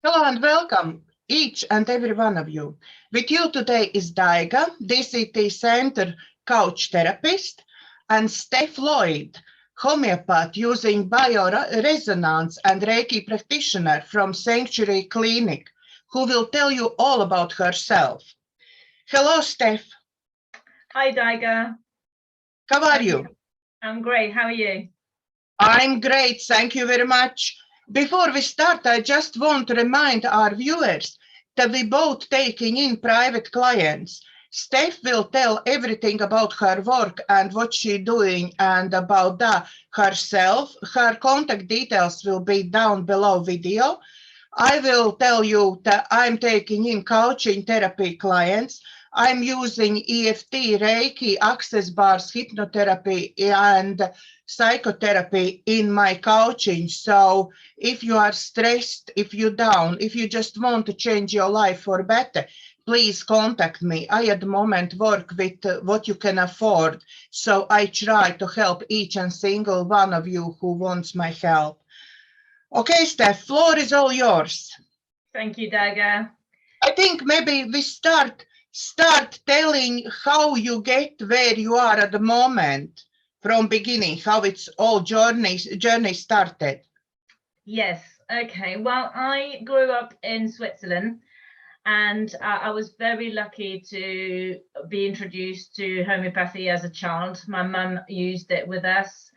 Hello and welcome, each and every one of you. With you today is Daiga, DCTcentre coach therapist, and Steph Lloyd, homeopath using bioresonance and Reiki practitioner from Sanctuary Clinic, who will tell you all about herself. Hello, Steph. Hi, Daiga. How are you? I'm great. How are you? I'm great. Thank you very much. Before we start, I just want to remind our viewers that we both taking in private clients. Steph will tell everything about her work and what she's doing and about herself. Her contact details will be down below video. I will tell you that I'm taking in coaching therapy clients. I'm using EFT, Reiki, access bars, hypnotherapy, and psychotherapy in my coaching. So if you are stressed, if you're down, if you just want to change your life for better, please contact me. I at the moment work with what you can afford. So I try to help each and single one of you who wants my help. Okay, Steph, floor is all yours. Thank you, Daiga. I think maybe we start telling how you get where you are at the moment from beginning, how it's all journey started. Yes. Okay. Well, I grew up in Switzerland, and I was very lucky to be introduced to homeopathy as a child. My mum used it with us.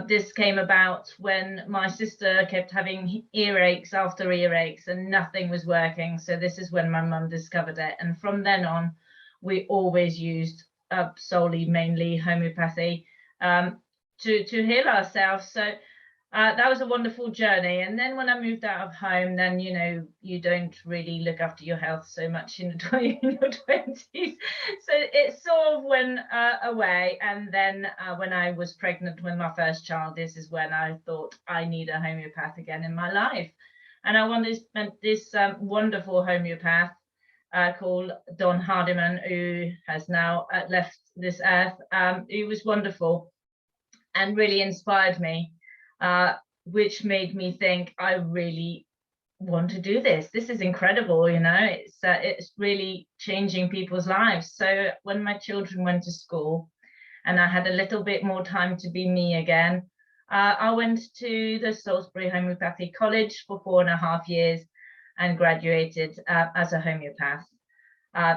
This came about when my sister kept having earaches after earaches and nothing was working. So this is when my mum discovered it. And from then on, we always used solely, mainly homeopathy to heal ourselves. So that was a wonderful journey. And then when I moved out of home, then, you don't really look after your health so much in your 20s. So it sort of went away. And then when I was pregnant with my first child, this is when I thought I need a homeopath again in my life. And I met this wonderful homeopath called Don Hardiman, who has now left this earth. He was wonderful and really inspired me. Which made me think I really want to do this. This is incredible, it's really changing people's lives. So when my children went to school and I had a little bit more time to be me again, I went to the Salisbury Homeopathy College for 4.5 years and graduated as a homeopath.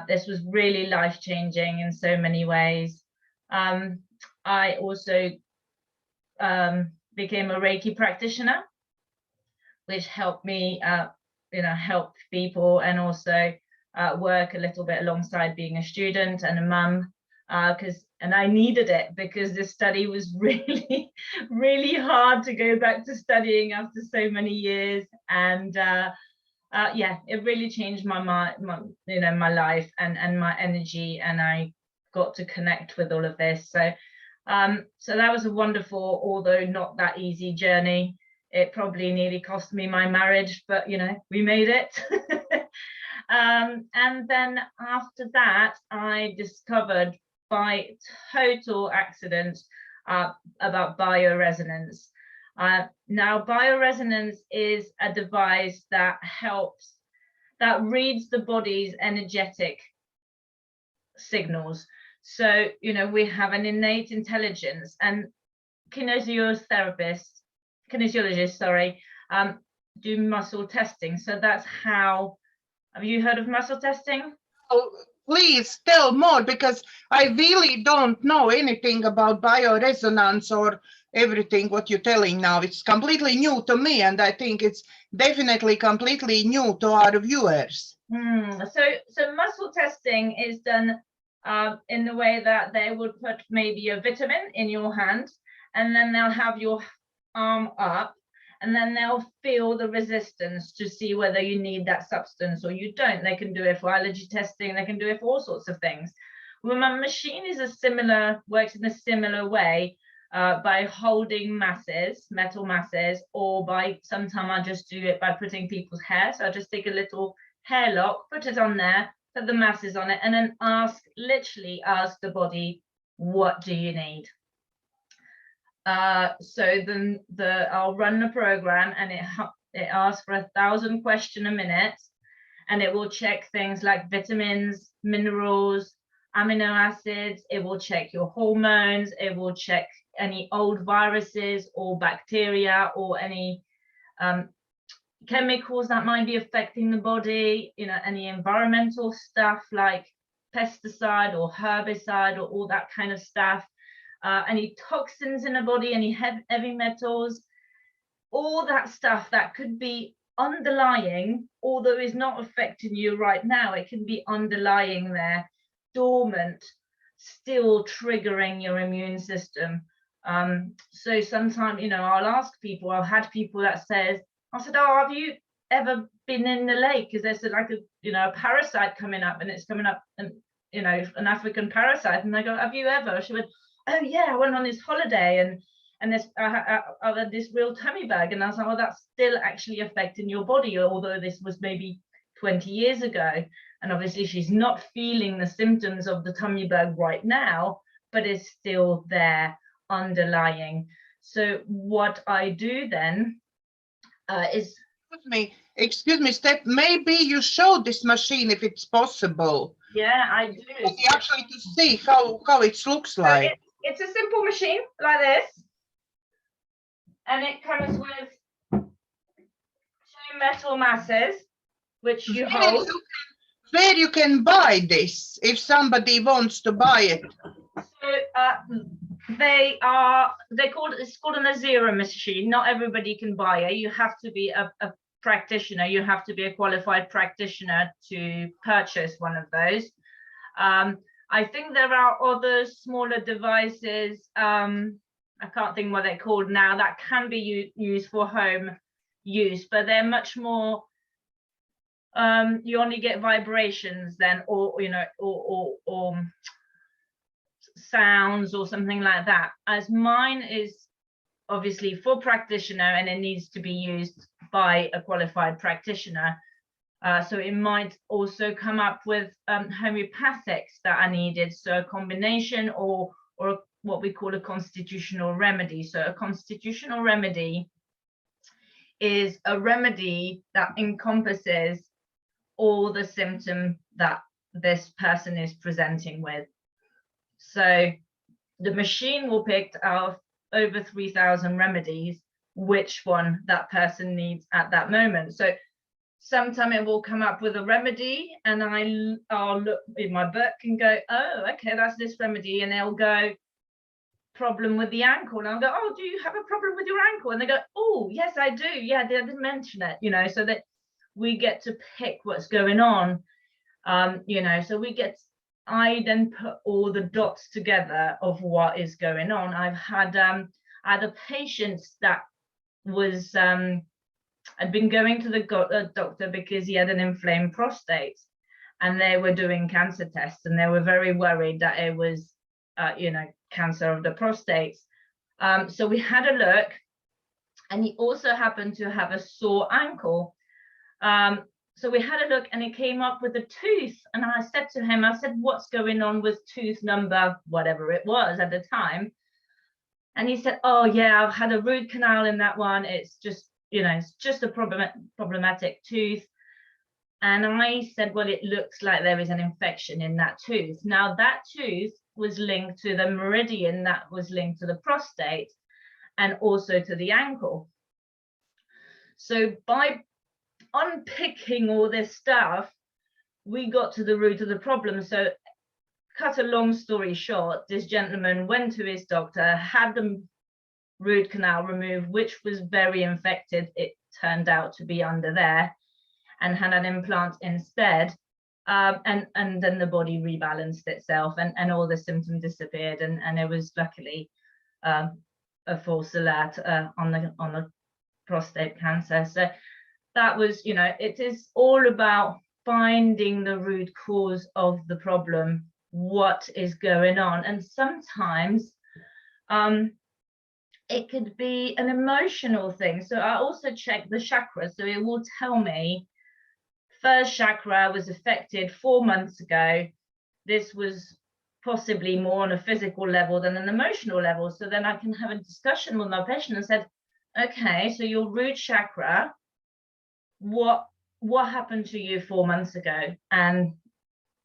This was really life-changing in so many ways. I also became a Reiki practitioner, which helped me, help people and also work a little bit alongside being a student and a mum, and I needed it because this study was really, really hard to go back to studying after so many years. And it really changed my life and my energy, and I got to connect with all of this. So that was a wonderful, although not that easy journey. It probably nearly cost me my marriage, but we made it. And then after that, I discovered by total accident about bioresonance. Now, bioresonance is a device that reads the body's energetic signals. So, we have an innate intelligence, and kinesiologists, do muscle testing. So that's how, have you heard of muscle testing? Oh, please tell more, because I really don't know anything about bioresonance or everything what you're telling now. It's completely new to me, and I think it's definitely completely new to our viewers. So muscle testing is done in the way that they would put maybe a vitamin in your hand, and then they'll have your arm up, and then they'll feel the resistance to see whether you need that substance or you don't. They can do it for allergy testing, they can do it for all sorts of things. Well, my machine works in a similar way, by holding metal masses, or sometimes I just do it by putting people's hair. So I just take a little hair lock, put it on there, put the masses on it, and then literally ask the body, what do you need? So then I'll run the program, and It asks for 1,000 questions a minute, and it will check things like vitamins, minerals, amino acids. It will check your hormones. It will check any old viruses or bacteria or any chemicals that might be affecting the body, you know, any environmental stuff like pesticide or herbicide or all that kind of stuff, any toxins in the body, any heavy metals, all that stuff that could be underlying, although is not affecting you right now. It can be underlying there, dormant, still triggering your immune system. So sometimes, you know, I'll ask people, I've had people that says, I said, oh, have you ever been in the lake? Because there's like a, you know, a parasite coming up, and it's coming up, and, you know, an African parasite. And I go, have you ever? She went, oh yeah, I went on this holiday, and this I had this real tummy bug. And I was like, well, that's still actually affecting your body, although this was maybe 20 years ago. And obviously she's not feeling the symptoms of the tummy bug right now, but it's still there underlying. So what I do then is, excuse me, Steph, maybe you show this machine if it's possible. Yeah, I do. Actually to see how it looks like. So it's a simple machine like this, and it comes with 2 metal masses, which you hold. Where you can buy this if somebody wants to buy it? So it's called an Azera machine. Not everybody can buy it. You have to be a practitioner. You have to be a qualified practitioner to purchase one of those. I think there are other smaller devices. I can't think what they're called now, that can be used for home use, but they're much more, you only get vibrations then, or you know, or sounds or something like that. As mine is obviously for practitioner, and it needs to be used by a qualified practitioner. So it might also come up with homeopathics that are needed, so a combination or what we call a constitutional remedy. So a constitutional remedy is a remedy that encompasses all the symptoms that this person is presenting with. So the machine will pick out over 3,000 remedies, which one that person needs at that moment. So sometimes it will come up with a remedy, and I'll look in my book and go, oh, okay, that's this remedy. And they'll go, problem with the ankle. And I'll go, oh, do you have a problem with your ankle? And they go, oh, yes, I do. Yeah, they didn't mention it, you know, so that we get to pick what's going on, you know, so I then put all the dots together of what is going on. I've had a patient that was, I'd been going to the doctor because he had an inflamed prostate, and they were doing cancer tests, and they were very worried that it was, you know, cancer of the prostate. So we had a look, and he also happened to have a sore ankle. So we had a look, and he came up with a tooth, and I said to him, I said, what's going on with tooth number, whatever it was at the time? And he said, oh yeah, I've had a root canal in that one. It's just, you know, it's just a problematic tooth. And I said, well, it looks like there is an infection in that tooth. Now that tooth was linked to the meridian that was linked to the prostate and also to the ankle. So by unpicking all this stuff, we got to the root of the problem. So cut a long story short, this gentleman went to his doctor, had the root canal removed, which was very infected. It turned out to be under there, and had an implant instead. And then the body rebalanced itself, and all the symptoms disappeared, and it was luckily a false alert on the prostate cancer. So that was, you know, it is all about finding the root cause of the problem, what is going on. And sometimes it could be an emotional thing. So I also check the chakra, so it will tell me first chakra was affected 4 months ago. This was possibly more on a physical level than an emotional level. So then I can have a discussion with my patient and said, okay, so your root chakra what happened to you 4 months ago? And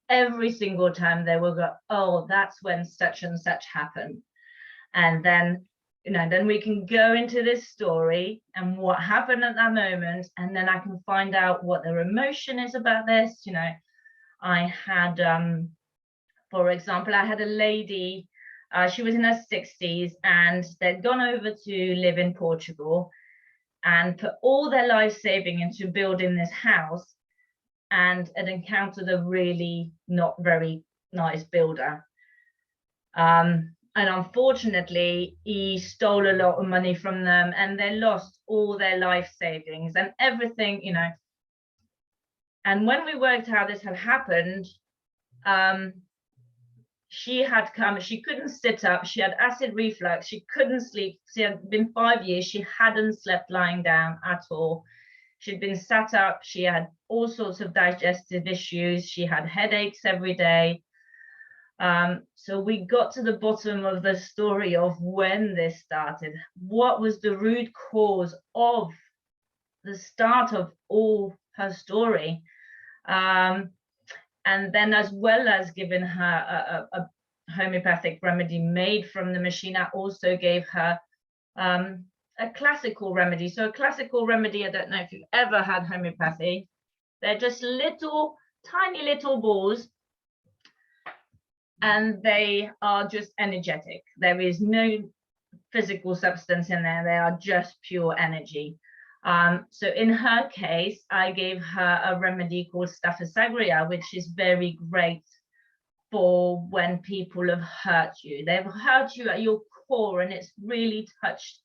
every single time they will go, oh, that's when such and such happened. And then, you know, then we can go into this story and what happened at that moment, and then I can find out what their emotion is about this. You know, I had, for example, I had a lady, she was in her 60s, and they'd gone over to live in Portugal and put all their life saving into building this house, and had encountered a really not very nice builder. And unfortunately, he stole a lot of money from them, and they lost all their life savings and everything, you know. And when we worked out this had happened, she had come, she couldn't sit up, she had acid reflux, she couldn't sleep. She had been 5 years, she hadn't slept lying down at all. She'd been sat up, she had all sorts of digestive issues, she had headaches every day. So we got to the bottom of the story of when this started. What was the root cause of the start of all her story? And then, as well as giving her a homeopathic remedy made from the machine, I also gave her a classical remedy. So a classical remedy, I don't know if you've ever had homeopathy. They're just little, tiny little balls, and they are just energetic. There is no physical substance in there. They are just pure energy. So in her case, I gave her a remedy called Staphysagria, which is very great for when people have hurt you. They've hurt you at your core, and it's really touched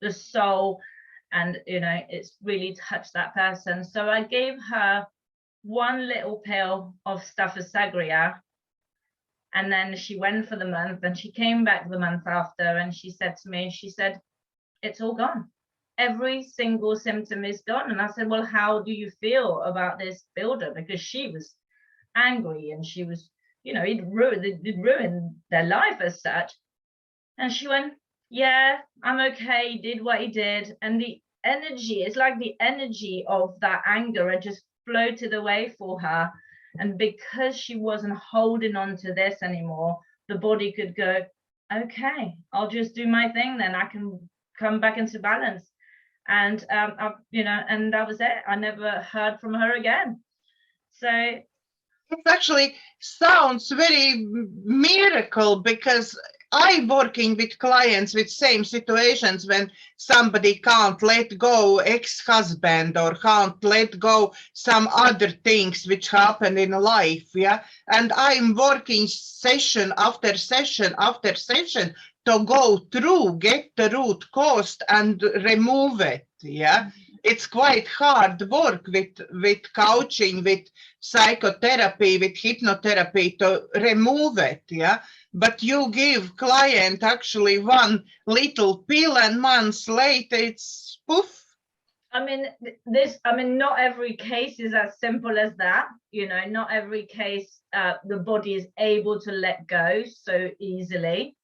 the soul, and you know, it's really touched that person. So I gave her one little pill of Staphysagria, and then she went for the month, and she came back the month after, and she said to me, she said, it's all gone. Every single symptom is gone. And I said, well, how do you feel about this builder? Because she was angry, and she was, you know, it ruined their life as such. And she went, yeah, I'm okay, he did what he did. And the energy, it's like the energy of that anger had just floated away for her. And because she wasn't holding on to this anymore, the body could go, okay, I'll just do my thing, then I can come back into balance. And you know, and that was it. I never heard from her again. So it actually sounds very miracle, because I'm working with clients with same situations when somebody can't let go ex-husband or can't let go some other things which happen in life, yeah. And I'm working session after session after session to go through, get the root cause and remove it, yeah. It's quite hard work with coaching, with psychotherapy, with hypnotherapy to remove it, yeah. But you give client actually one little pill, and months later it's poof. I mean, not every case is as simple as that. You know, not every case the body is able to let go so easily.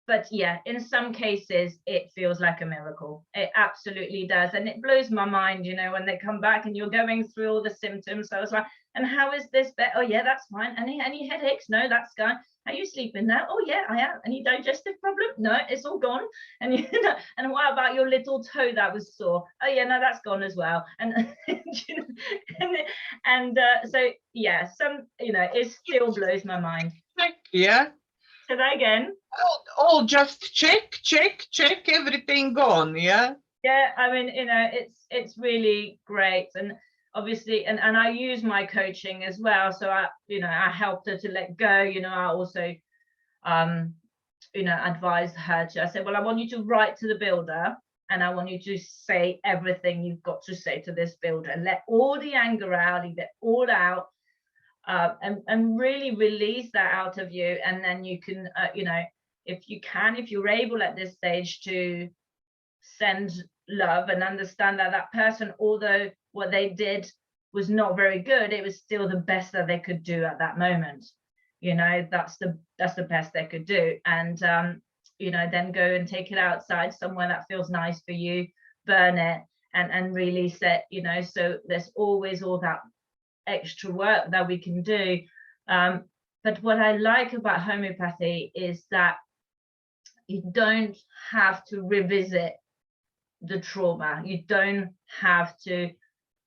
But yeah, in some cases it feels like a miracle. It absolutely does. And it blows my mind, you know, when they come back and you're going through all the symptoms. So I was like, and how is this better? Oh yeah, that's fine. Any headaches? No, that's gone. Are you sleeping now? Oh yeah, I am. Any digestive problem? No, it's all gone. And you know, and what about your little toe that was sore? Oh yeah, no, that's gone as well. And you know, so yeah, you know, it still blows my mind. Yeah. Say that again. Oh, just check everything gone, yeah. Yeah, I mean, you know, it's really great. And obviously, and I use my coaching as well. So I helped her to let go. You know, I also advised her to, I said, well, I want you to write to the builder, and I want you to say everything you've got to say to this builder, and let all the anger out, leave it all out. And really release that out of you, and then you can, if you're able at this stage to send love and understand that that person, although what they did was not very good, it was still the best that they could do at that moment. You know, that's the best they could do, and then go and take it outside somewhere that feels nice for you, burn it, and really set, you know, so there's always all that extra work that we can do. But what I like about homeopathy is that you don't have to revisit the trauma. You don't have to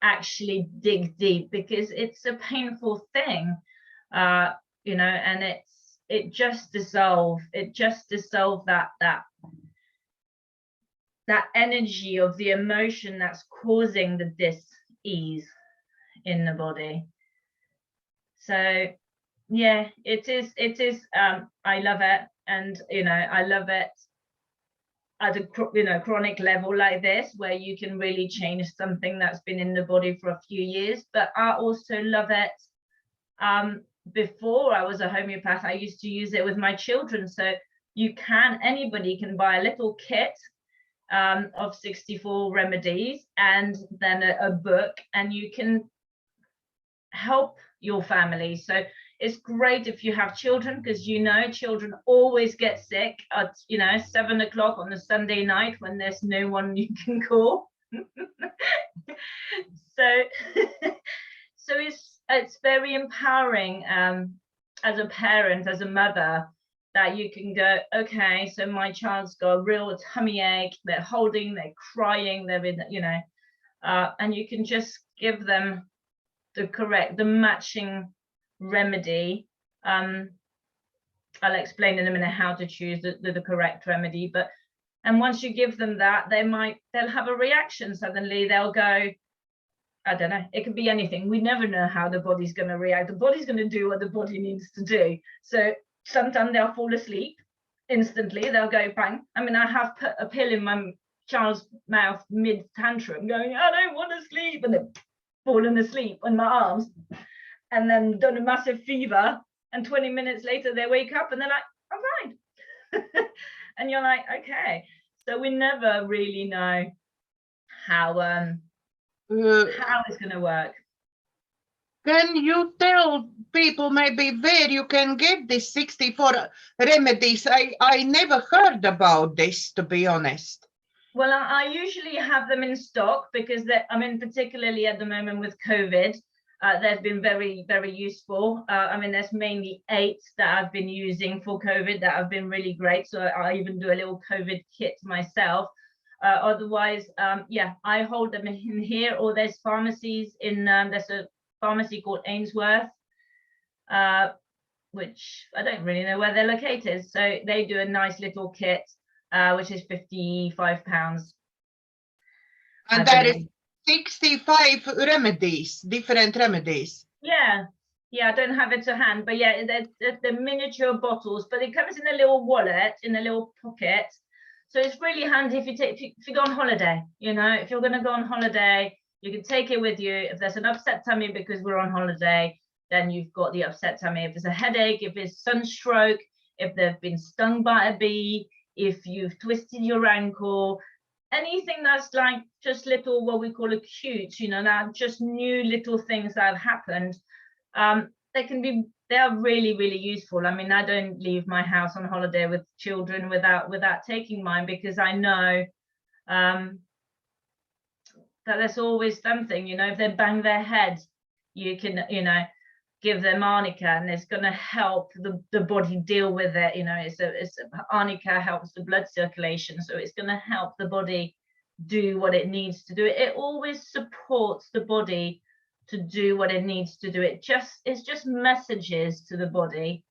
actually dig deep, because it's a painful thing, you know, and it just dissolves that energy of the emotion that's causing the dis-ease in the body. So yeah, it is I love it, and you know, I love it at a, you know, chronic level like this, where you can really change something that's been in the body for a few years. But I also love it, before I was a homeopath, I used to use it with my children. So anybody can buy a little kit of 64 remedies, and then a book, and you can help your family. So it's great if you have children, because you know, children always get sick at, you know, 7 o'clock on a Sunday night when there's no one you can call. So so it's very empowering, as a parent, as a mother, that you can go, okay, so my child's got a real tummy ache, they're holding, they're crying, they're in, you know, and you can just give them the matching remedy. I'll explain in a minute how to choose the correct remedy, but and once you give them that, they'll have a reaction. Suddenly they'll go, I don't know, it could be anything. We never know how the body's going to react. The body's going to do what the body needs to do. So sometimes they'll fall asleep instantly. They'll go bang. I mean, I have put a pill in my child's mouth mid tantrum, going, I don't want to sleep, and they're falling asleep on my arms, and then done a massive fever, and 20 minutes later they wake up and they're like, I'm fine. And you're like, okay. So we never really know how it's going to work. Can you tell people maybe where you can get these 64 remedies? I never heard about this, to be honest. Well, I usually have them in stock, because I mean, particularly at the moment with COVID, they've been very, very useful. I mean, there's mainly 8 that I've been using for COVID that have been really great. So I even do a little COVID kit myself. Otherwise, yeah, I hold them in here, or there's pharmacies in, there's a pharmacy called Ainsworth, which I don't really know where they're located. So they do a nice little kit, which is £55. And there is 65 remedies, different remedies. Yeah, I don't have it to hand, but yeah, the miniature bottles, but it comes in a little wallet, in a little pocket. So it's really handy if you go on holiday. You know, if you're going to go on holiday, you can take it with you. If there's an upset tummy because we're on holiday, then you've got the upset tummy. If there's a headache, if it's sunstroke, if they've been stung by a bee, if you've twisted your ankle, anything that's like just little, what we call acute, you know, now just new little things that have happened, they are really, really useful. I mean, I don't leave my house on holiday with children without taking mine, because I know that there's always something, you know, if they bang their head, you can, you know, give them arnica, and it's going to help the body deal with it. You know, arnica helps the blood circulation, so it's going to help the body do what it needs to do. It always supports the body to do what it needs to do. It's just messages to the body.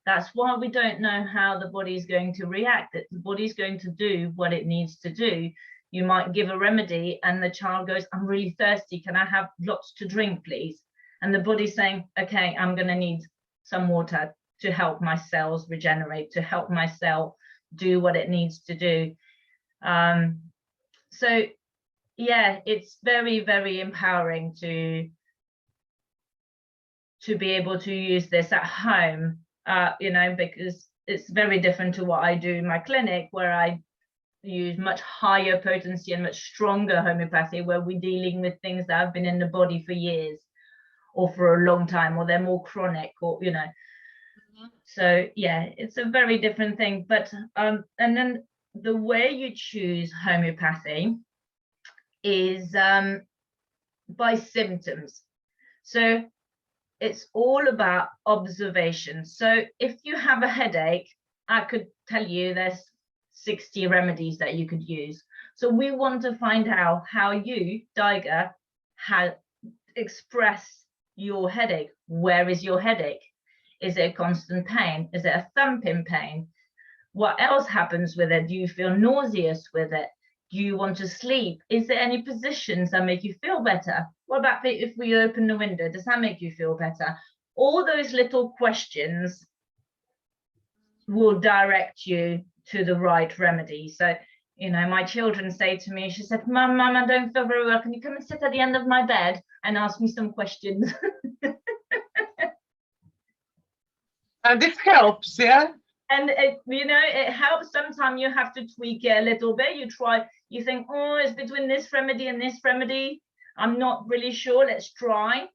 That's why we don't know how the body is going to react. That the body's going to do what it needs to do. You might give a remedy and the child goes, I'm really thirsty, can I have lots to drink, please? And the body's saying, okay, I'm going to need some water to help my cells regenerate, to help my cell do what it needs to do. So yeah, it's very, very empowering to be able to use this at home, you know, because it's very different to what I do in my clinic, where I use much higher potency and much stronger homeopathy, where we're dealing with things that have been in the body for years or for a long time, or they're more chronic, or, you know. So yeah, it's a very different thing. But and then the way you choose homeopathy is by symptoms. So it's all about observation. So if you have a headache, I could tell you there's 60 remedies that you could use. So we want to find out how you, Daiga, express your headache. Where is your headache? Is it a constant pain? Is it a thumping pain? What else happens with it? Do you feel nauseous with it? Do you want to sleep? Is there any positions that make you feel better? What about if we open the window? Does that make you feel better? All those little questions will direct you to the right remedy. So, you know, my children say to me, she said, Mum, I don't feel very well. Can you come and sit at the end of my bed and ask me some questions? And this helps, yeah? And you know, it helps. Sometimes you have to tweak it a little bit. You think, oh, it's between this remedy and this remedy. I'm not really sure. Let's try.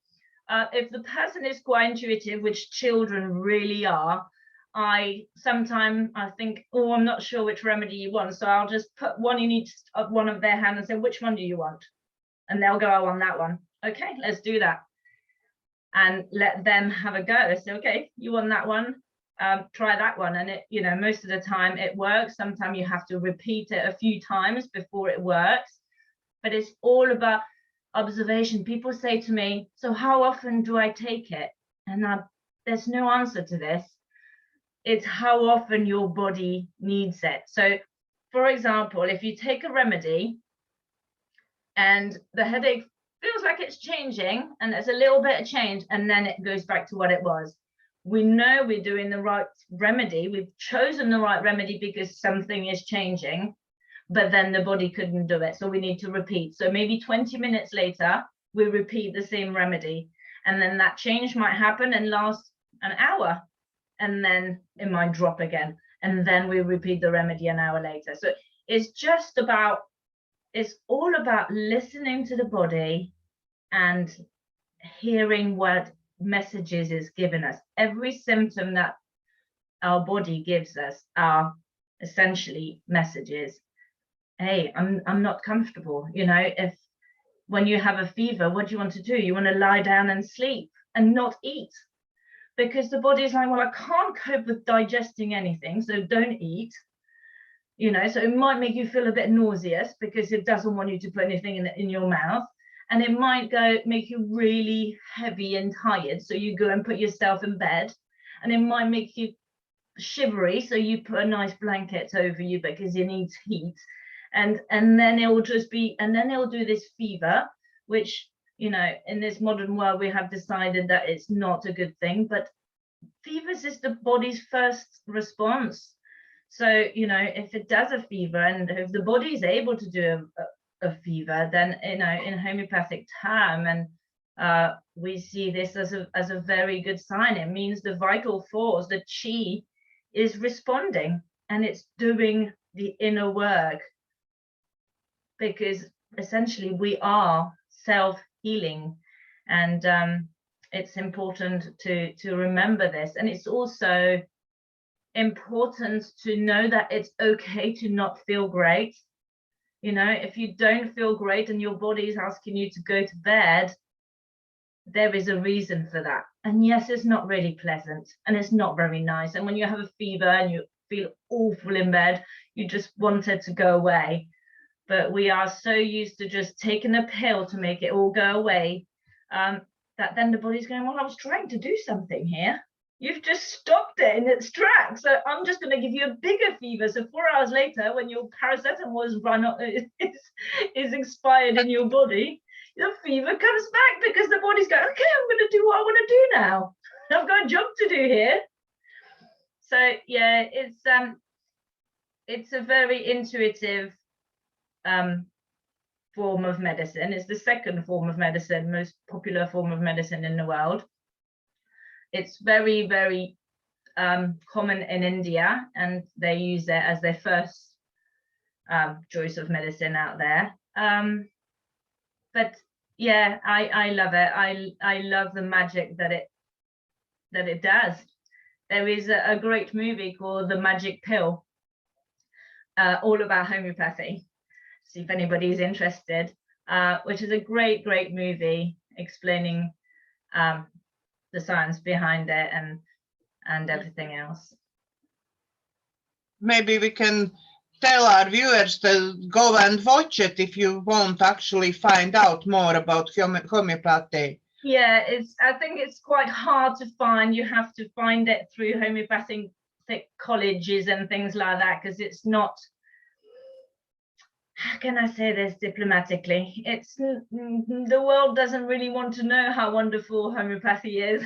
If the person is quite intuitive, which children really are, sometimes I think, oh, I'm not sure which remedy you want. So I'll just put one in each of one of their hands and say, which one do you want? And they'll go, I want that one. Okay, let's do that. And let them have a go. I say, okay, you want that one? Try that one. And it, you know, most of the time it works. Sometimes you have to repeat it a few times before it works, but it's all about observation. People say to me, so how often do I take it? And there's no answer to this. It's how often your body needs it. So for example, if you take a remedy and the headache feels like it's changing and there's a little bit of change and then it goes back to what it was, we know we're doing the right remedy. We've chosen the right remedy because something is changing, but then the body couldn't do it. So we need to repeat. So maybe 20 minutes later, we repeat the same remedy. And then that change might happen and last an hour. And then it might drop again. And then we repeat the remedy an hour later. So it's all about listening to the body and hearing what messages is given us. Every symptom that our body gives us are essentially messages. Hey, I'm not comfortable. You know, when you have a fever, what do you want to do? You want to lie down and sleep and not eat, because the body's like, well, I can't cope with digesting anything, so don't eat. You know, so it might make you feel a bit nauseous because it doesn't want you to put anything in your mouth. And it might make you really heavy and tired. So you go and put yourself in bed, and it might make you shivery. So you put a nice blanket over you because you need heat. And then it will just be, and then it will do this fever, which, you know, in this modern world, we have decided that it's not a good thing, but fevers is the body's first response. So, you know, if it does a fever and if the body is able to do a fever, then, you know, in homeopathic term, and we see this as a very good sign. It means the vital force, the chi, is responding and it's doing the inner work, because essentially we are self-healing, and it's important to remember this. And it's also important to know that it's okay to not feel great. You know, if you don't feel great and your body is asking you to go to bed, there is a reason for that. And yes, it's not really pleasant and it's not very nice. And when you have a fever and you feel awful in bed, you just want it to go away. But we are so used to just taking a pill to make it all go away, that then the body's going, well, I was trying to do something here. You've just stopped it in its tracks. So I'm just going to give you a bigger fever. So 4 hours later, when your paracetamol is expired in your body, the fever comes back because the body's going, okay, I'm going to do what I want to do now. I've got a job to do here. So yeah, it's a very intuitive form of medicine. It's the second form of medicine, most popular form of medicine in the world. It's very, very common in India, and they use it as their first choice of medicine out there. But yeah, I love it. I love the magic that it does. There is a great movie called The Magic Pill, all about homeopathy. See if anybody's interested. which is a great movie explaining the science behind it and everything else. Maybe we can tell our viewers to go and watch it if you want to actually find out more about homeopathy. Yeah, I think it's quite hard to find. You have to find it through homeopathic colleges and things like that, because it's not, how can I say this diplomatically? It's the world doesn't really want to know how wonderful homeopathy is.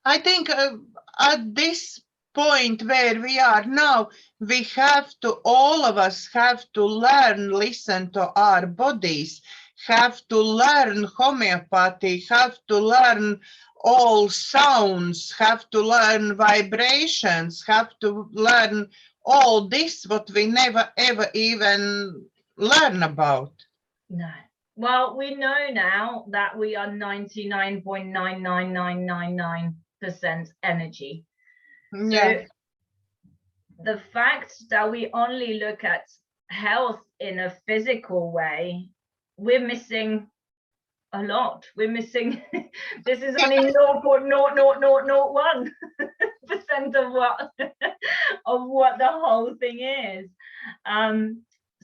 I think at this point where we are now, we have to, all of us have to learn, listen to our bodies, have to learn homeopathy, have to learn all sounds, have to learn vibrations, have to learn all this what we never ever even learn about. No. Well, we know now that we are 99.99999% energy. Yeah. So the fact that we only look at health in a physical way, we're missing a lot. We're missing, this is only 0.00001% of what the whole thing is.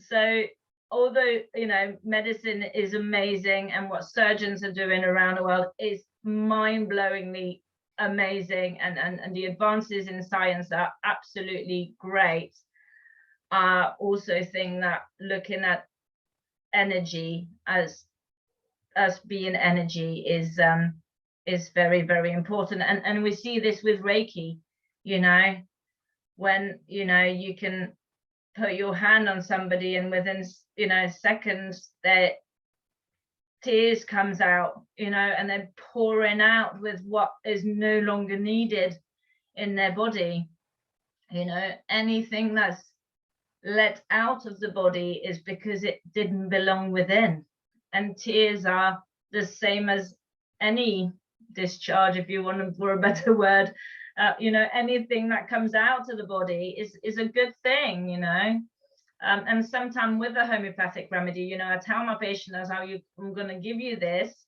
So although, you know, medicine is amazing and what surgeons are doing around the world is mind-blowingly amazing, and the advances in science are absolutely great, I also think that looking at energy as being energy is very important, and we see this with Reiki, you know, when, you know, you can put your hand on somebody and within, you know, seconds their tears comes out, you know, and they're pouring out with what is no longer needed in their body. You know, anything that's let out of the body is because it didn't belong within, and tears are the same as any discharge, if you want for a better word. You know, anything that comes out of the body is a good thing, you know. And sometimes with a homeopathic remedy, you know, I tell my patient, as how I'm going to give you this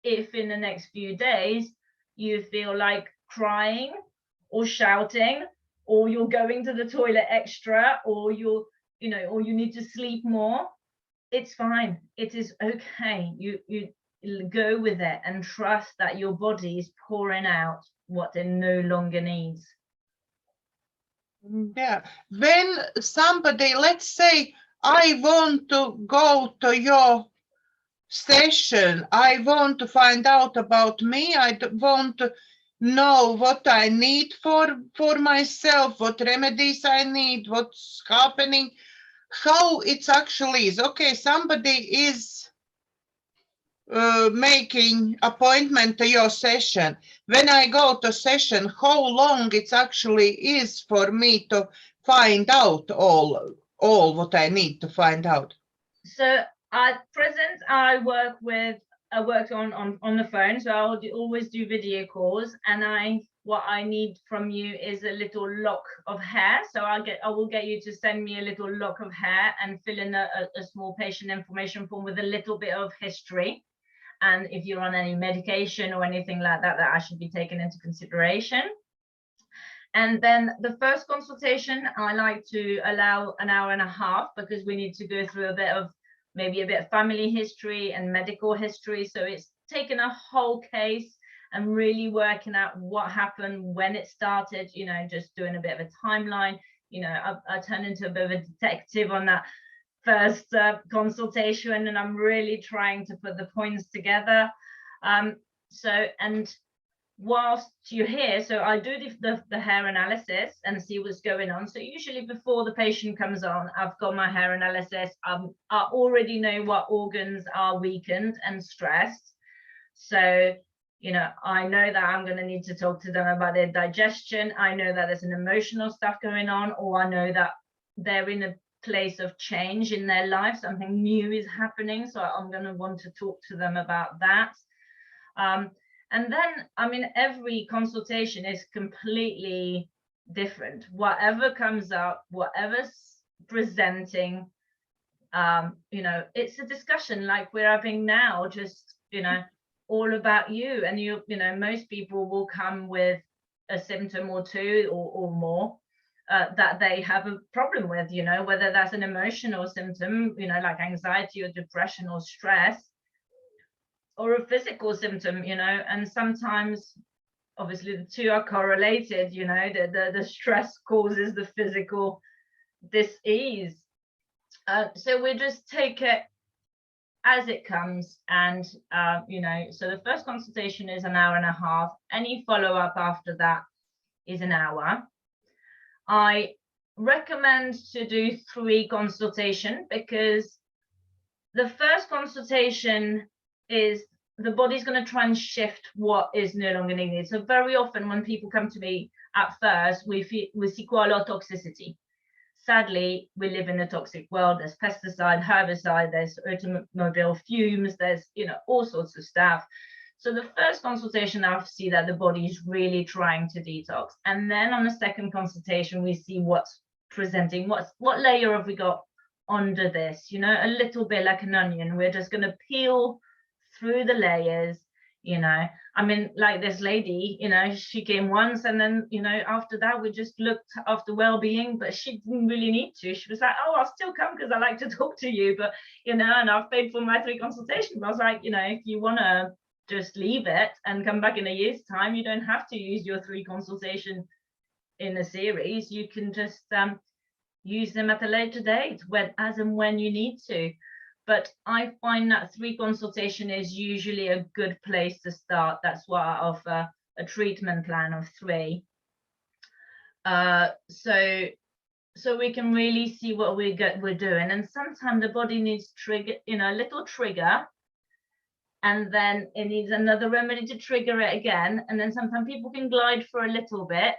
if in the next few days you feel like crying or shouting, or you're going to the toilet extra, or you're, you know, or you need to sleep more. It's fine. It is okay. You go with it and trust that your body is pouring out what it no longer needs. Yeah, when somebody, let's say I want to go to your session, I want to find out about me, I want to know what I need for myself, what remedies I need, what's happening, how it actually is. Okay, somebody is making appointment to your session. When I go to session, how long it actually is for me to find out all what I need to find out? So at present, I work on the phone, so I'll always do video calls, and what I need from you is a little lock of hair. So I will get you to send me a little lock of hair and fill in a small patient information form with a little bit of history, and if you're on any medication or anything like that I should be taken into consideration. And then the first consultation, I like to allow an hour and a half, because we need to go through maybe a bit of family history and medical history. So it's taking a whole case and really working out what happened, when it started, you know, just doing a bit of a timeline. You know, I turn into a bit of a detective on that first consultation, and I'm really trying to put the points together. And whilst you're here, so I do the hair analysis and see what's going on. So usually before the patient comes on, I've got my hair analysis. I already know what organs are weakened and stressed. So, you know, I know that I'm going to need to talk to them about their digestion. I know that there's an emotional stuff going on, or I know that they're in a place of change in their life. Something new is happening. So I'm going to want to talk to them about that. And then, I mean, every consultation is completely different. Whatever comes up, whatever's presenting, you know, it's a discussion like we're having now, just, you know, all about you. And you know, most people will come with a symptom or two or more that they have a problem with, you know, whether that's an emotional symptom, you know, like anxiety or depression or stress, or a physical symptom, you know. And sometimes obviously the two are correlated, you know, the stress causes the physical dis-ease. So we just take it as it comes. And you know, so the first consultation is an hour and a half. Any follow-up after that is an hour. I recommend to do 3 consultations, because the first consultation is the body's going to try and shift what is no longer needed. So very often when people come to me at first, we see quite a lot of toxicity. Sadly, we live in a toxic world. There's pesticide, herbicide, there's automobile fumes, there's, you know, all sorts of stuff. So the first consultation, I see that the body is really trying to detox. And then on the second consultation, we see what's presenting, what layer have we got under this, you know, a little bit like an onion. We're just going to peel through the layers, you know. I mean, like this lady, you know, she came once, and then, you know, after that we just looked after well-being, but she didn't really need to. She was like, oh, I'll still come because I like to talk to you, but, you know, and I've paid for my 3 consultations. I was like, you know, if you want to just leave it and come back in a year's time, you don't have to use your 3 consultations in a series. You can just use them at a later date, as and when you need to. But I find that 3 consultation is usually a good place to start. That's why I offer a treatment plan of 3. So we can really see what we're doing. And sometimes the body needs trigger, you know, a little trigger, and then it needs another remedy to trigger it again. And then sometimes people can glide for a little bit,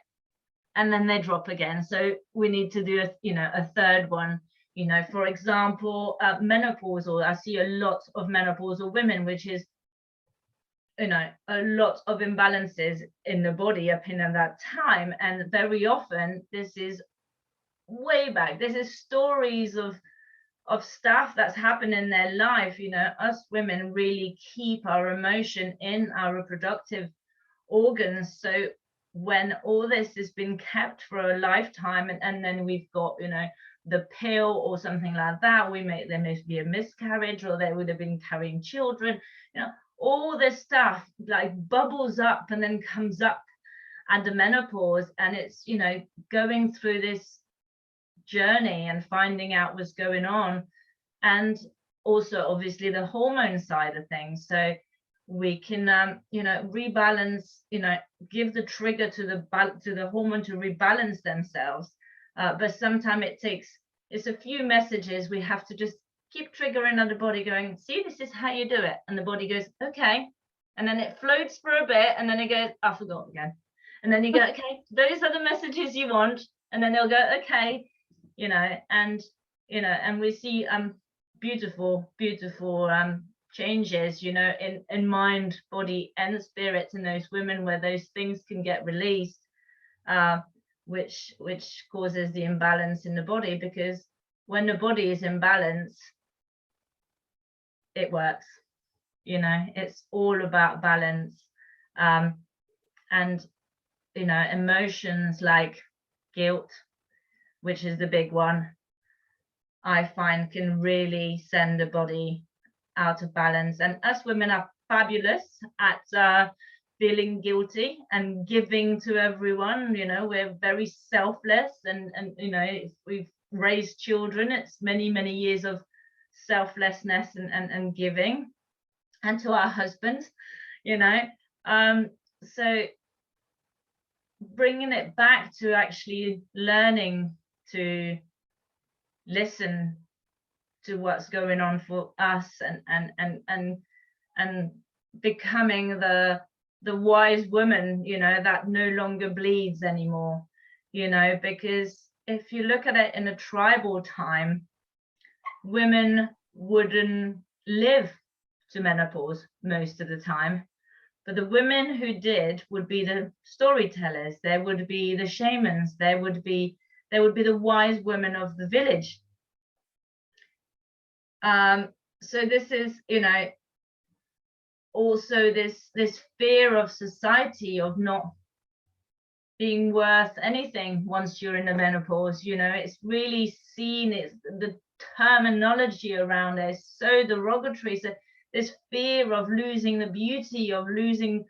and then they drop again. So we need to do a third one. You know, for example, menopausal. I see a lot of menopausal women, which is, you know, a lot of imbalances in the body up in that time. And very often this is way back. This is stories of stuff that's happened in their life. You know, us women really keep our emotion in our reproductive organs. So when all this has been kept for a lifetime, and then we've got, you know, the pill or something like that, there may be a miscarriage, or they would have been carrying children, you know, all this stuff like bubbles up and then comes up at the menopause. And it's, you know, going through this journey and finding out what's going on. And also obviously the hormone side of things. So we can you know, rebalance, you know, give the trigger to the hormone to rebalance themselves. But sometimes it's a few messages we have to just keep triggering on the body, going, see, this is how you do it. And the body goes, okay. And then it floats for a bit, and then it goes, I forgot again. And then you go, okay, those are the messages you want. And then they'll go, okay, you know, and, you know, and we see beautiful changes, you know, in mind, body, and spirit in those women, where those things can get released. Which causes the imbalance in the body, because when the body is in balance, it works. You know, it's all about balance. And, you know, emotions like guilt, which is the big one, I find can really send the body out of balance. And us women are fabulous at feeling guilty and giving to everyone. You know, we're very selfless, and you know, if we've raised children, it's many years of selflessness and giving, and to our husbands, you know. So bringing it back to actually learning to listen to what's going on for us, and becoming the wise woman, you know, that no longer bleeds anymore, you know. Because if you look at it in a tribal time, women wouldn't live to menopause most of the time, but the women who did would be the storytellers, there would be the shamans, there would be the wise women of the village. So this is, you know, also this fear of society of not being worth anything once you're in the menopause. You know, it's really seen, it's the terminology around it is so derogatory. So this fear of losing the beauty, of losing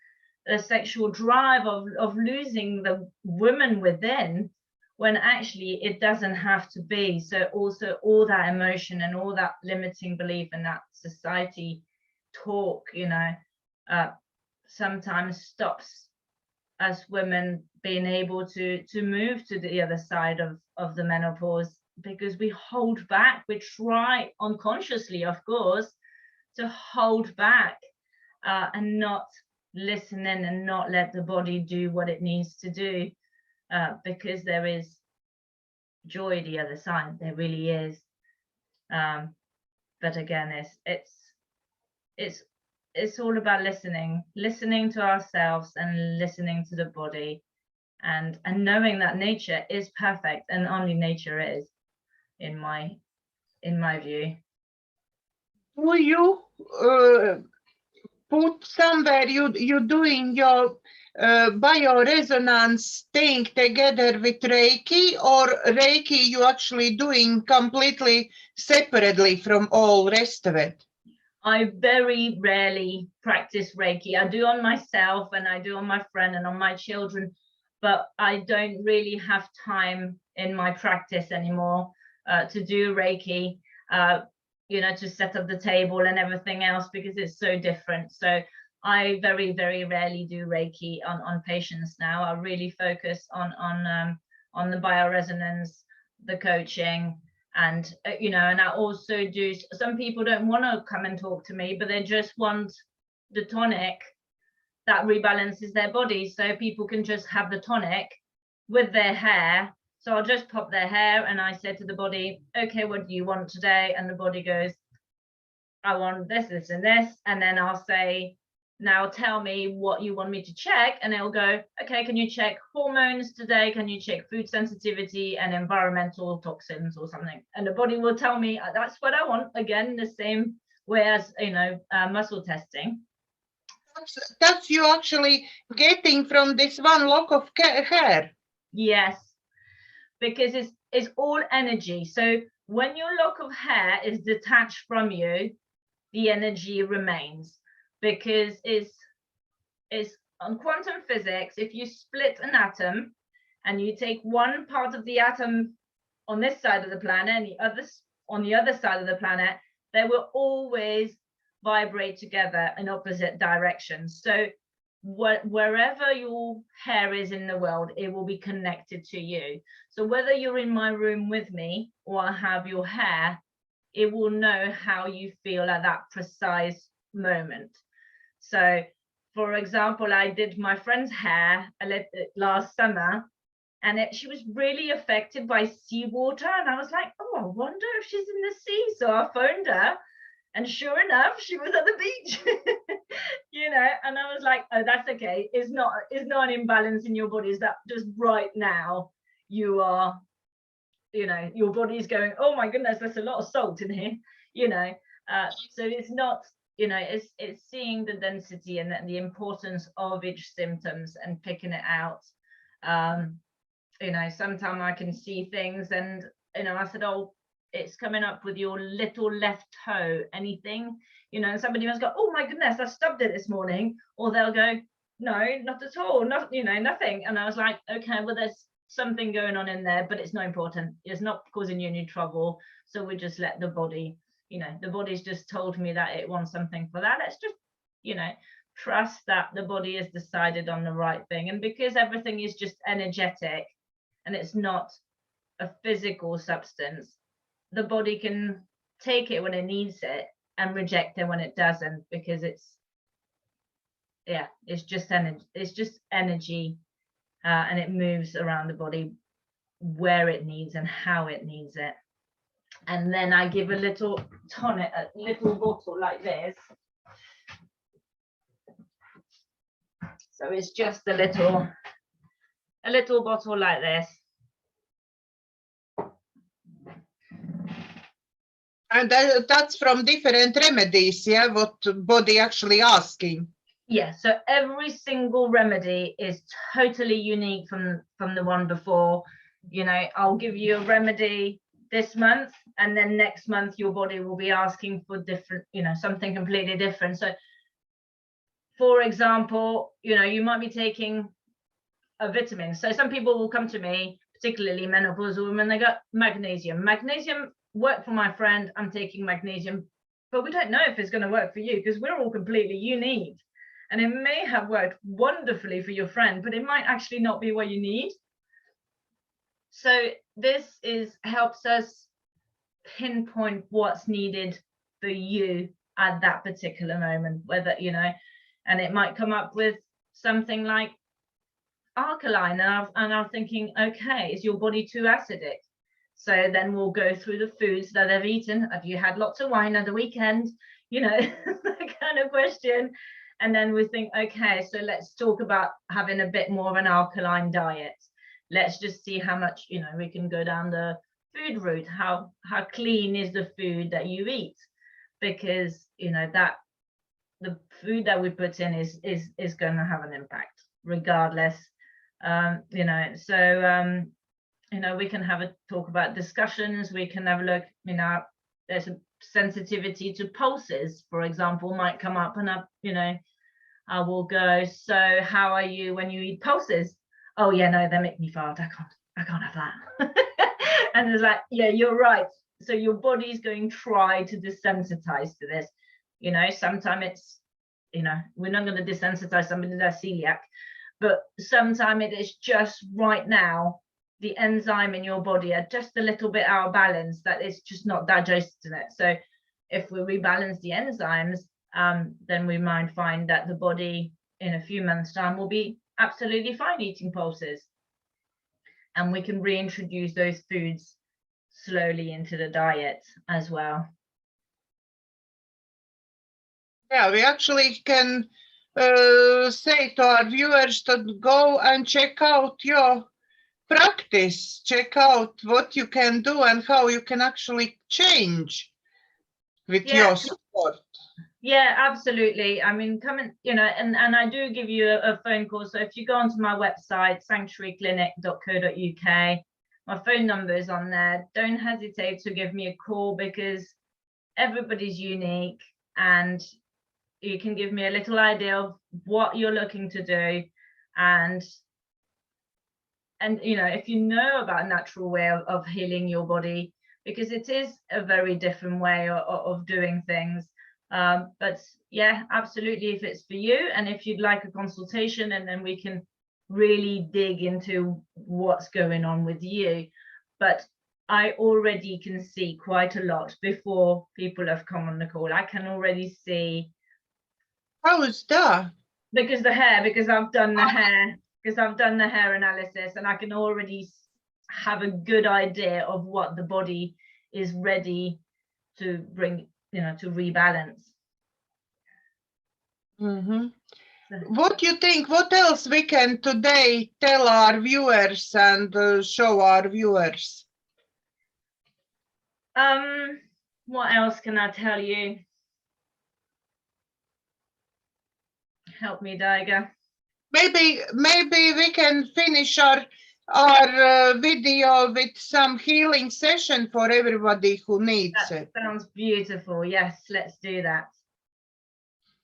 the sexual drive, of losing the woman within, when actually it doesn't have to be. So also all that emotion and all that limiting belief and that society talk, you know, sometimes stops us women being able to move to the other side of the menopause, because we hold back. We try unconsciously, of course, to hold back and not listen in and not let the body do what it needs to do, because there is joy the other side. There really is. But again, it's all about listening to ourselves and listening to the body, and knowing that nature is perfect, and only nature is, in my view. Do you put somewhere you doing your bioresonance thing together with Reiki, or Reiki you actually doing completely separately from all rest of it? I very rarely practice Reiki. I do on myself and I do on my friend and on my children, but I don't really have time in my practice anymore to do Reiki, you know, to set up the table and everything else, because it's so different. So I very, very rarely do Reiki on patients now. I really focus on the bioresonance, the coaching, and you know, and I also do, some people don't want to come and talk to me, but they just want the tonic that rebalances their body, so people can just have the tonic with their hair. So I'll just pop their hair and I say to the body, okay, what do you want today? And the body goes, I want this, this, and this. And then I'll say, now tell me what you want me to check. And it'll go, okay, can you check hormones today? Can you check food sensitivity and environmental toxins or something? And the body will tell me, that's what I want. Again, the same way as, you know, muscle testing. That's you actually getting from this one lock of hair. Yes, because it's all energy. So when your lock of hair is detached from you, the energy remains, because it's on quantum physics. If you split an atom and you take one part of the atom on this side of the planet and the other on the other side of the planet, they will always vibrate together in opposite directions. So wherever your hair is in the world, it will be connected to you. So whether you're in my room with me or I have your hair, it will know how you feel at that precise moment. So for example, I did my friend's hair last summer, and she was really affected by seawater, and I was like, oh, I wonder if she's in the sea. So I phoned her, and sure enough, she was at the beach. You know, and I was like, oh, that's okay. It's not an imbalance in your body. Is that just right now you are, you know, your body's going, oh my goodness, there's a lot of salt in here, you know. So it's not, you know, it's seeing the density and the importance of each symptoms and picking it out. You know, sometimes I can see things and, you know, I said, oh, it's coming up with your little left toe, anything, you know, and somebody must go, oh my goodness, I stubbed it this morning. Or they'll go, no, not at all, not, you know, nothing. And I was like, okay, well, there's something going on in there, but it's not important. It's not causing you any trouble. So we just let the body, you know, the body's just told me that it wants something for that. Let's just, you know, trust that the body has decided on the right thing. And because everything is just energetic and it's not a physical substance, the body can take it when it needs it and reject it when it doesn't, because it's just energy. It's just energy, and it moves around the body where it needs and how it needs it. And then I give a little tonic, a little bottle like this. So it's just a little bottle like this. And that's from different remedies, yeah, what body actually asking. Yeah, so every single remedy is totally unique from the one before. You know, I'll give you a remedy this month, and then next month your body will be asking for different, you know, something completely different. So for example, you know, you might be taking a vitamin. So some people will come to me, particularly menopausal women, they got magnesium. Magnesium worked for my friend, I'm taking magnesium, but we don't know if it's going to work for you because we're all completely unique. And it may have worked wonderfully for your friend, but it might actually not be what you need. So this helps us pinpoint what's needed for you at that particular moment, whether, you know, and it might come up with something like alkaline, and I'm thinking, okay, is your body too acidic? So then we'll go through the foods that they've eaten. Have you had lots of wine at the weekend? You know, that kind of question. And then we think, okay, so let's talk about having a bit more of an alkaline diet. Let's just see how much, you know, we can go down the food route. How clean is the food that you eat? Because, you know, that the food that we put in is going to have an impact regardless. You know, so you know, we can have a talk about discussions. We can have a look, you know, there's a sensitivity to pulses, for example, might come up, and you know, I will go, so how are you when you eat pulses? Oh yeah, no, they make me fart. I can't have that. And it's like, yeah, you're right. So your body's going to try to desensitize to this. You know, sometimes it's, you know, we're not going to desensitize somebody that's celiac, but sometimes it is just right now the enzyme in your body are just a little bit out of balance, that it's just not digesting it. So if we rebalance the enzymes, then we might find that the body in a few months' time will be absolutely fine eating pulses, and we can reintroduce those foods slowly into the diet as well. Yeah, we actually can say to our viewers to go and check out your practice, check out what you can do and how you can actually change with your support. Yeah, absolutely. I mean, come and, you know, and I do give you a phone call. So if you go onto my website, sanctuaryclinic.co.uk, my phone number is on there. Don't hesitate to give me a call, because everybody's unique, and you can give me a little idea of what you're looking to do. And you know, if you know about a natural way of healing your body, because it is a very different way of doing things. But yeah, absolutely, if it's for you, and if you'd like a consultation, and then we can really dig into what's going on with you. But I already can see quite a lot before people have come on the call. I can already see. How is that? Because I've done the hair, because I've done the hair analysis, and I can already have a good idea of what the body is ready to bring, you know, to rebalance. Mm-hmm. What do you think? What else we can today tell our viewers and show our viewers? What else can I tell you? Help me, Daiga. Maybe we can finish our video with some healing session for everybody who needs it. Sounds beautiful. Yes, let's do that.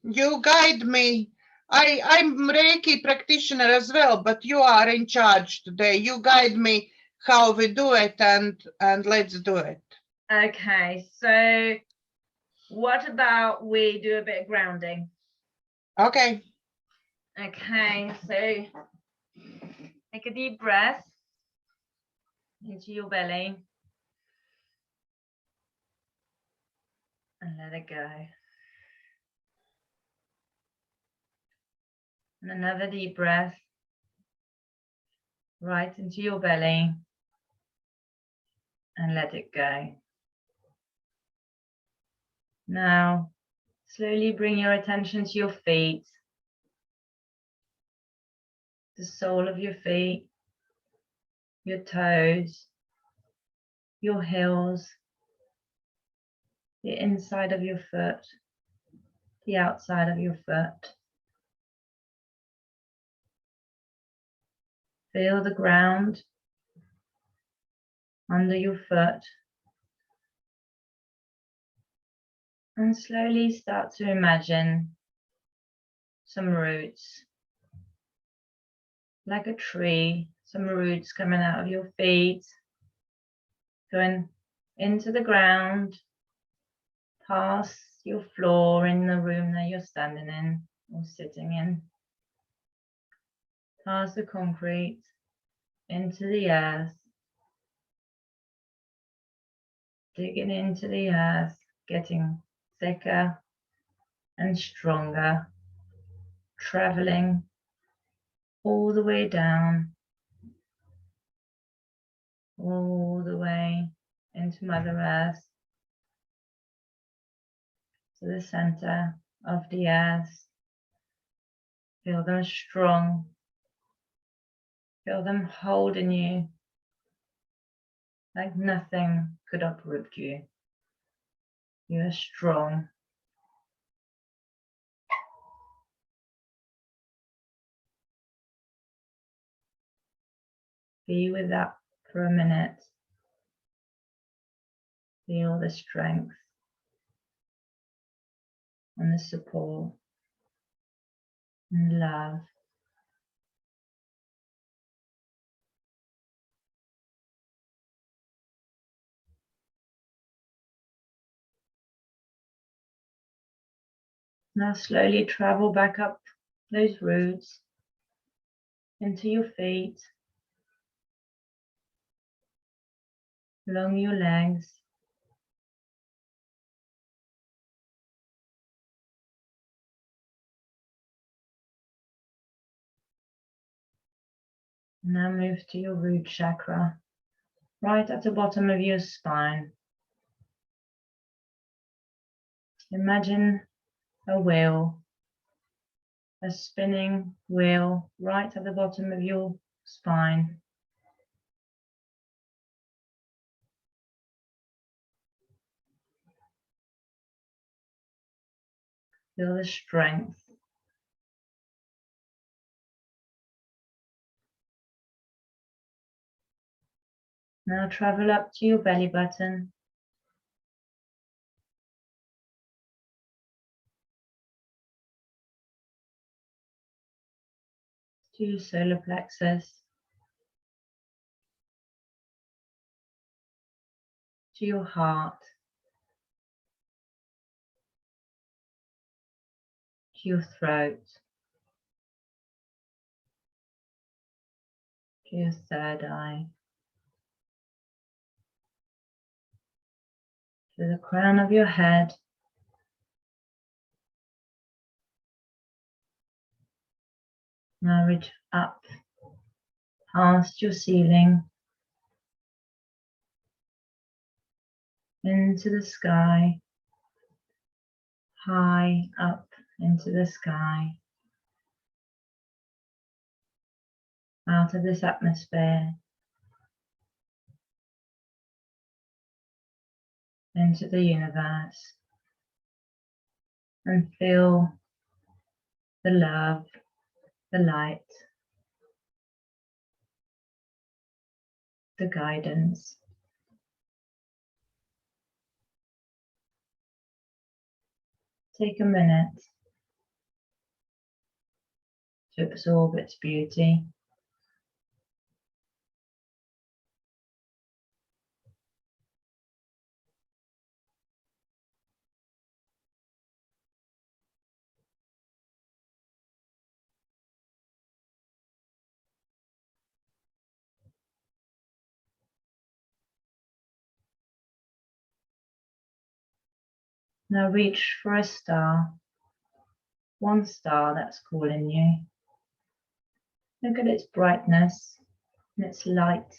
You guide me. I'm Reiki practitioner as well, but you are in charge today. You guide me how we do it, and let's do it. Okay, so what about we do a bit of grounding? Okay. Okay, so take a deep breath into your belly and let it go. And another deep breath right into your belly and let it go. Now, slowly bring your attention to your feet, the sole of your feet, your toes, your heels, the inside of your foot, the outside of your foot. Feel the ground under your foot. And slowly start to imagine some roots, like a tree, some roots coming out of your feet, going into the ground, past your floor in the room that you're standing in or sitting in, past the concrete, into the earth, digging into the earth, getting thicker and stronger, traveling all the way down, all the way into Mother Earth, to the center of the earth. Feel them strong. Feel them holding you like nothing could uproot you. You are strong. Be with that for a minute. Feel the strength and the support and love. Now slowly travel back up those roots into your feet, along your legs, now move to your root chakra, right at the bottom of your spine. Imagine a wheel, a spinning wheel right at the bottom of your spine. Feel the strength. Now travel up to your belly button. To your solar plexus. To your heart. To your throat. To your third eye. To the crown of your head. Now reach up past your ceiling into the sky, high up into the sky, out of this atmosphere, into the universe, and feel the love, the light, the guidance. Take a minute to absorb its beauty. Now reach for a star, one star that's calling you. Look at its brightness and its light,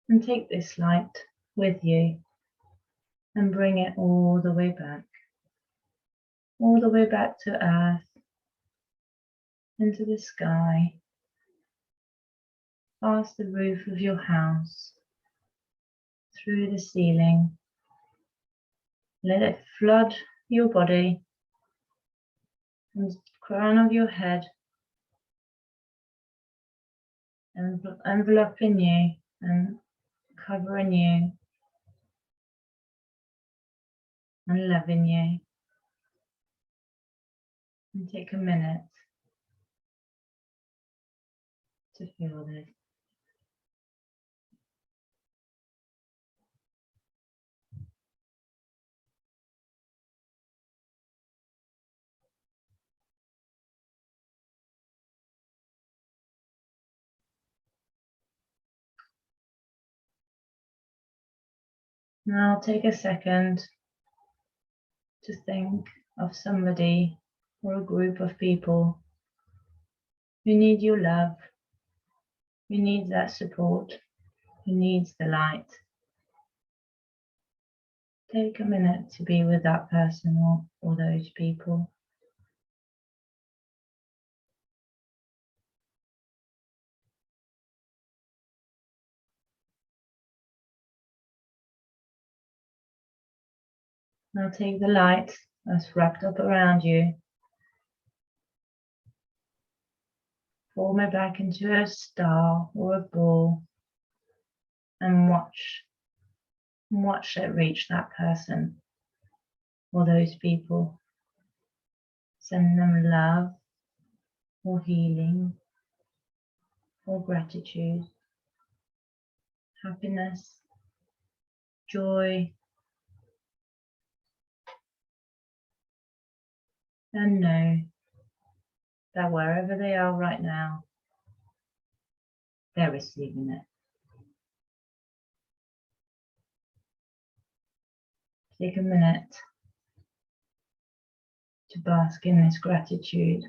and take this light with you and bring it all the way back to Earth, into the sky, past the roof of your house, through the ceiling, Let it flood your body, from the crown of your head, enveloping you and covering you and loving you. And take a minute to feel this. Now take a second to think of somebody or a group of people who need your love, who needs that support, who needs the light. Take a minute to be with that person or those people. Now take the light that's wrapped up around you, form it back into a star or a ball, and watch it reach that person or those people. Send them love or healing or gratitude, happiness, joy, and know that wherever they are right now, they're receiving it. Take a minute to bask in this gratitude.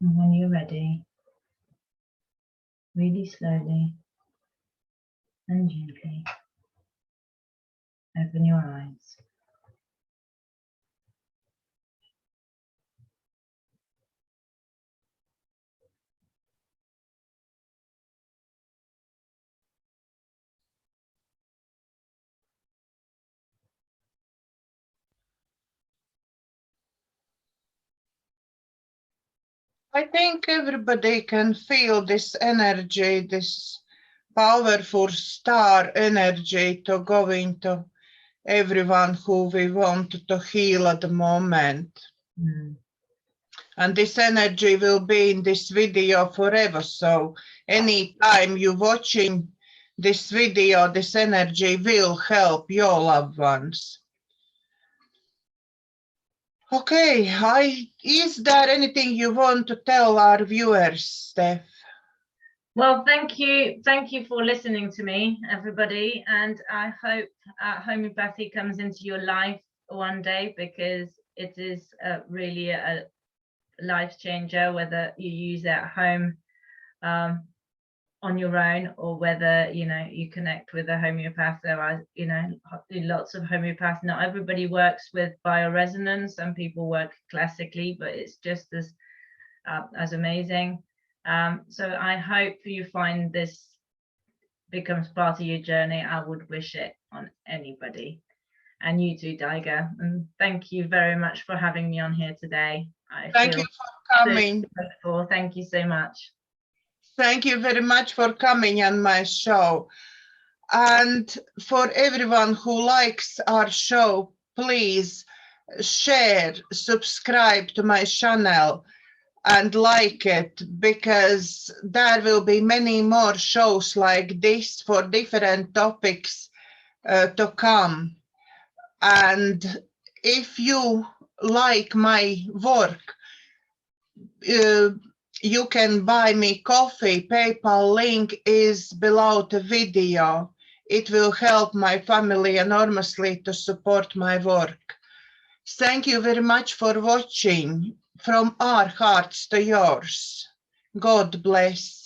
And when you're ready, really slowly and gently, open your eyes. I think everybody can feel this energy, this powerful star energy to go into everyone who we want to heal at the moment. And this energy will be in this video forever. So anytime you're watching this video, this energy will help your loved ones. Okay, is there anything you want to tell our viewers, Steph? Well, thank you for listening to me, everybody, and I hope homeopathy comes into your life one day, because it is really a life changer, whether you use it at home on your own, or whether you connect with a homeopath. There are lots of homeopaths. Not everybody works with bioresonance. Some people work classically, but it's just as amazing. So I hope you find this becomes part of your journey. I would wish it on anybody, and you too, Daiga. And thank you very much for having me on here today. Thank you for coming. Thank you so much. Thank you very much for coming on my show. And for everyone who likes our show, please share, subscribe to my channel and like it, because there will be many more shows like this for different topics to come. And if you like my work, you can buy me coffee. PayPal link is below the video. It will help my family enormously to support my work. Thank you very much for watching. From our hearts to yours. God bless.